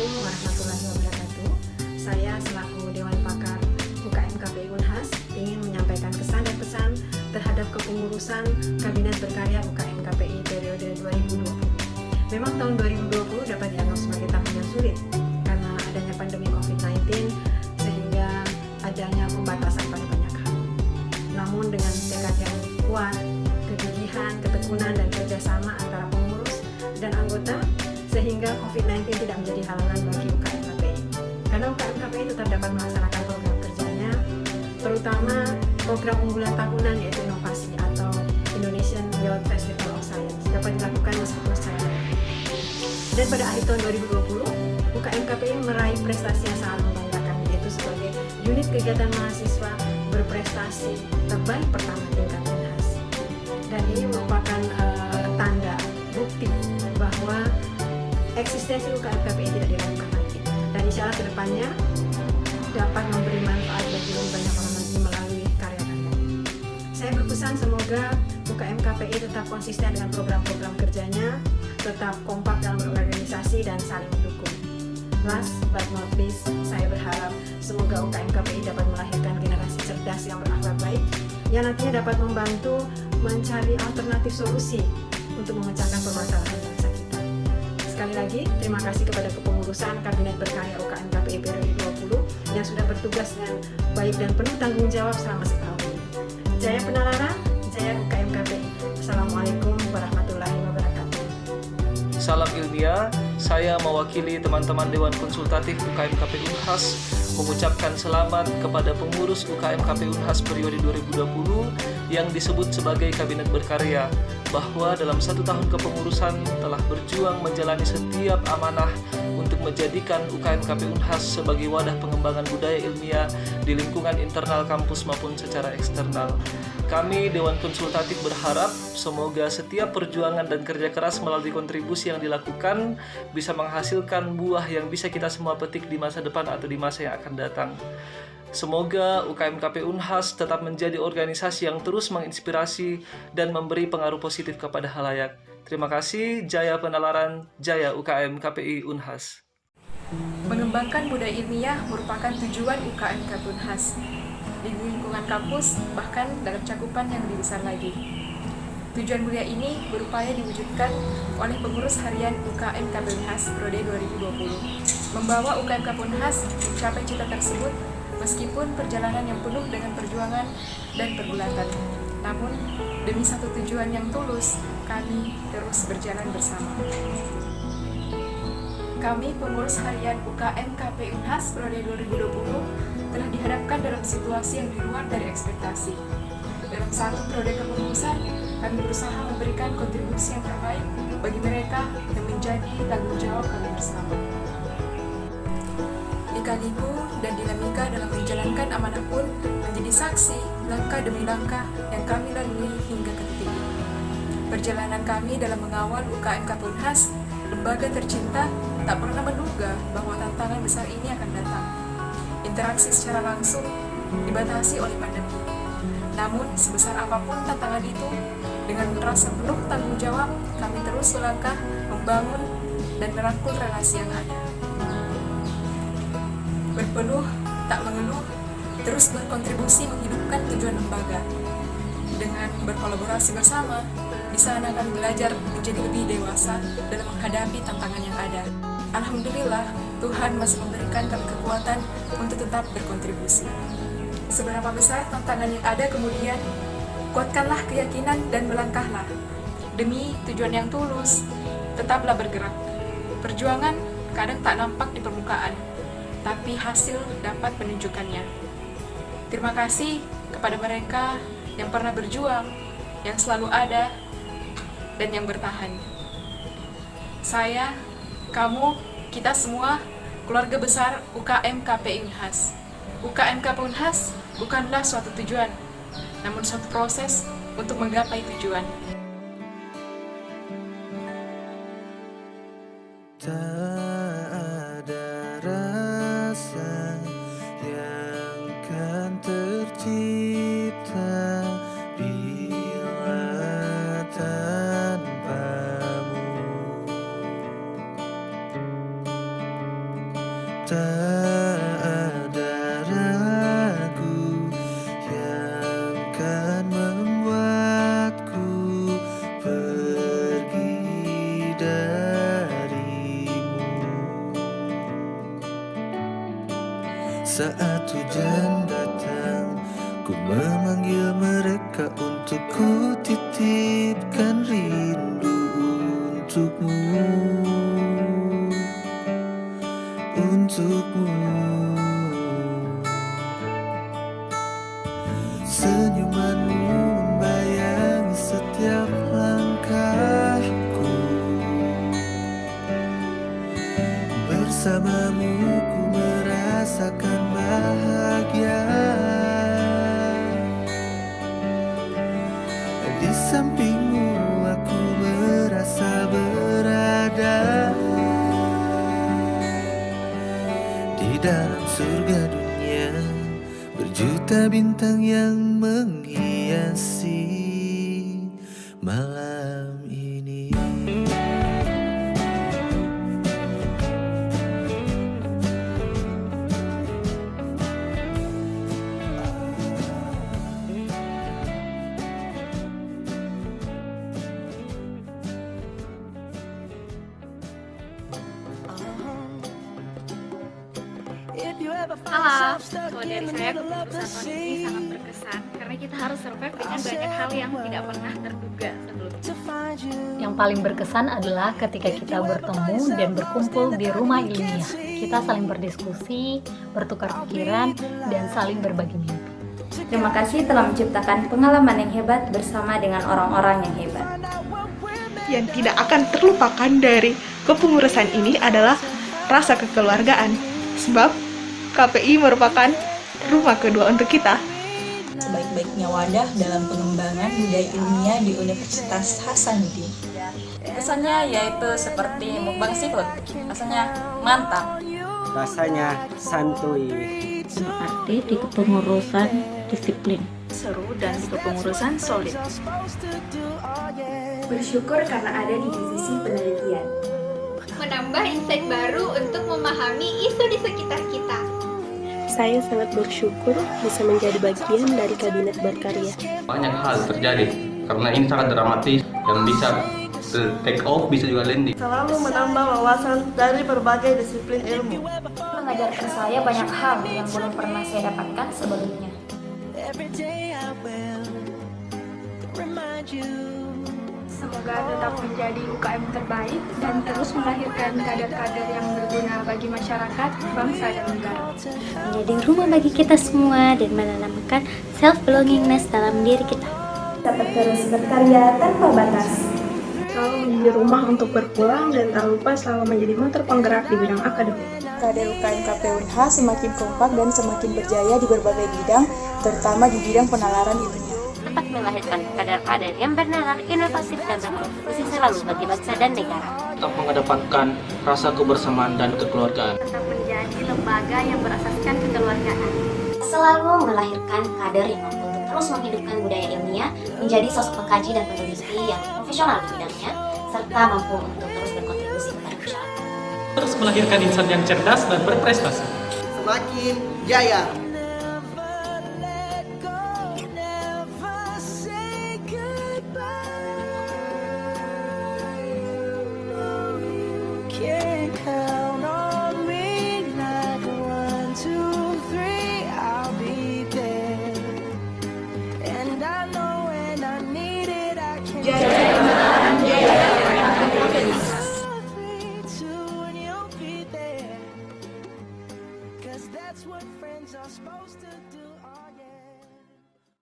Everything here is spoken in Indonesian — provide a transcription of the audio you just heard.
Assalamualaikum warahmatullahi wabarakatuh. Saya selaku Dewan Pakar UKM KPI Unhas ingin menyampaikan kesan dan pesan terhadap kepengurusan Kabinet Berkarya UKM KPI periode 2020. Memang tahun 2020 dapat dianggap sebagai tahun yang sulit karena adanya pandemi COVID-19 sehingga adanya pembatasan pada banyak hal. Namun dengan tekad yang kuat, kegigihan, ketekunan, dan kerjasama antara pengurus dan anggota, sehingga COVID-19 tidak menjadi halangan bagi UKM KPI. Karena UKM KPI tetap dapat melaksanakan program kerjanya, terutama program unggulan tahunan yaitu inovasi atau Indonesian Youth Festival of Science dapat dilakukan meskipun secara daring. Dan pada akhir tahun 2020, UKM KPI meraih prestasi yang sangat membanggakan, yaitu sebagai unit kegiatan mahasiswa berprestasi terbaik pertama tingkat Unhas. Dan ini merupakan tanda bukti bahwa eksistensi UKM KPI tidak diragukan lagi, dan insya Allah kedepannya dapat memberi manfaat bagi lebih banyak orang lagi melalui karya-karya. Saya berpesan semoga UKM KPI tetap konsisten dengan program-program kerjanya, tetap kompak dalam berorganisasi dan saling mendukung. Last but not least, saya berharap semoga UKM KPI dapat melahirkan generasi cerdas yang berakhlak baik, yang nantinya dapat membantu mencari alternatif solusi untuk memecahkan permasalahan bangsa kita. Sekali lagi, terima kasih kepada kepengurusan Kabinet Berkarya UKM KPI periode 20 yang sudah bertugas dengan baik dan penuh tanggung jawab selama setahun ini. Jaya Penalaran, Jaya UKM KPI. Assalamualaikum warahmatullahi wabarakatuh. Salam ilmiah, saya mewakili teman-teman Dewan Konsultatif UKM KPI Unhas mengucapkan selamat kepada pengurus UKM KPI Unhas periode 2020 yang disebut sebagai Kabinet Berkarya, bahwa dalam 1 tahun kepengurusan telah berjuang menjalani setiap amanah untuk menjadikan UKM KPI Unhas sebagai wadah pengembangan budaya ilmiah di lingkungan internal kampus maupun secara eksternal. Kami Dewan Konsultatif berharap semoga setiap perjuangan dan kerja keras melalui kontribusi yang dilakukan bisa menghasilkan buah yang bisa kita semua petik di masa depan atau di masa yang akan datang. Semoga UKM KPI Unhas tetap menjadi organisasi yang terus menginspirasi dan memberi pengaruh positif kepada halayak. Terima kasih, Jaya Penalaran, Jaya UKM KPI Unhas. Mengembangkan budaya ilmiah merupakan tujuan UKM KPI Unhas di lingkungan kampus, bahkan dalam cakupan yang lebih besar lagi. Tujuan mulia ini berupaya diwujudkan oleh pengurus harian UKM KPI Unhas periode 2020, membawa UKM KPI Unhas mencapai cita tersebut meskipun perjalanan yang penuh dengan perjuangan dan pergulatan. Namun, demi satu tujuan yang tulus, kami terus berjalan bersama. Kami pengurus harian UKM KPI Unhas periode 2020 telah dihadapkan dalam situasi yang di luar dari ekspektasi. Dalam satu periode kepengurusan, kami berusaha memberikan kontribusi yang terbaik bagi mereka yang menjadi tanggung jawab kami bersama. Lika-liku dan dinamika dalam menjalankan amanah pun menjadi saksi langkah demi langkah yang kami lalui hingga ke titik ini. Perjalanan kami dalam mengawal UKM KPI Unhas, lembaga tercinta, tak pernah menduga bahwa tantangan besar ini akan datang. Interaksi secara langsung dibatasi oleh pandemi. Namun, sebesar apapun tantangan itu, dengan rasa penuh tanggung jawab, kami terus melangkah, membangun, dan merangkul relasi yang ada. Berpeluh, tak mengeluh, terus berkontribusi menghidupkan tujuan lembaga. Dengan berkolaborasi bersama, di sana kami belajar menjadi lebih dewasa dalam menghadapi tantangan yang ada. Alhamdulillah, Tuhan masih memberikan kami kekuatan untuk tetap berkontribusi. Seberapa besar tantangan yang ada kemudian, kuatkanlah keyakinan dan melangkahlah. Demi tujuan yang tulus, tetaplah bergerak. Perjuangan kadang tak nampak di permukaan, tapi hasil dapat menunjukkannya. Terima kasih kepada mereka yang pernah berjuang, yang selalu ada, dan yang bertahan. Saya, kamu, kita semua, keluarga besar UKM KPI Unhas. UKM KPI Unhas bukanlah suatu tujuan, namun suatu proses untuk menggapai tujuan. Tak ada rasa yang kan tercipta bila tanpamu. tak ada ragu yang kan membuatku pergi darimu. Saat hujan datang, ku memanggil mereka untuk ku titipkan rindu untukmu, untukmu. Senyumanmu membayangi setiap langkahku. Bersamamu ku merasakan bahagia. Di sampingmu aku merasa berada di dalam surga dunia, berjuta bintang yang menghiasi malam ini. Halo, kalau dari saya keputusan tahun ini sangat berkesan karena kita harus survive dengan banyak hal yang tidak pernah terduga sebelumnya. Yang paling berkesan adalah ketika kita bertemu dan berkumpul di rumah ilmiah. Kita saling berdiskusi, bertukar pikiran, dan saling berbagi mimpi. Terima kasih telah menciptakan pengalaman yang hebat bersama dengan orang-orang yang hebat. Yang tidak akan terlupakan dari kepengurusan ini adalah rasa kekeluargaan. Sebab KPI merupakan rumah kedua untuk kita. Sebaik-baiknya wadah dalam pengembangan budaya ilmiah di Universitas Hasanuddin. Kesannya yaitu seperti mukbang seafood, rasanya mantap. Rasanya santuy. Berarti di kepengurusan disiplin, Seru dan di kepengurusan solid. Bersyukur karena ada di divisi penelitian. Menambah insight baru untuk memahami isu di sekitar kita. saya sangat bersyukur bisa menjadi bagian dari kabinet berkarya. Banyak hal terjadi karena ini sangat dramatis dan bisa take off, bisa juga landing. Selalu menambah wawasan dari berbagai disiplin ilmu. Mengajarkan saya banyak hal yang belum pernah saya dapatkan sebelumnya. Semoga tetap menjadi UKM terbaik dan terus melahirkan kader-kader yang berguna bagi masyarakat, bangsa, dan negara. Menjadi rumah bagi kita semua dan menanamkan self-belongingness dalam diri kita. Dapat terus berkarya tanpa batas. Selalu menjadi rumah untuk berpulang dan tak lupa selalu menjadi motor penggerak di bidang akademik. Kader UKM KPI Unhas semakin kompak dan semakin berjaya di berbagai bidang, terutama di bidang penalaran ilmiah. Tetap melahirkan kader-kader yang bernalar, inovatif, dan berkontribusi selalu bagi bangsa dan negara. Tetap mengedepankan rasa kebersamaan dan kekeluargaan. Tetap menjadi lembaga yang berasaskan kekeluargaan. Selalu melahirkan kader yang mampu untuk terus menghidupkan budaya ilmiah, menjadi sosok pengkaji dan peneliti yang profesional di bidangnya, serta mampu untuk terus berkontribusi kepada masyarakat. Terus melahirkan insan yang cerdas dan berprestasi. Semakin jaya. Jaya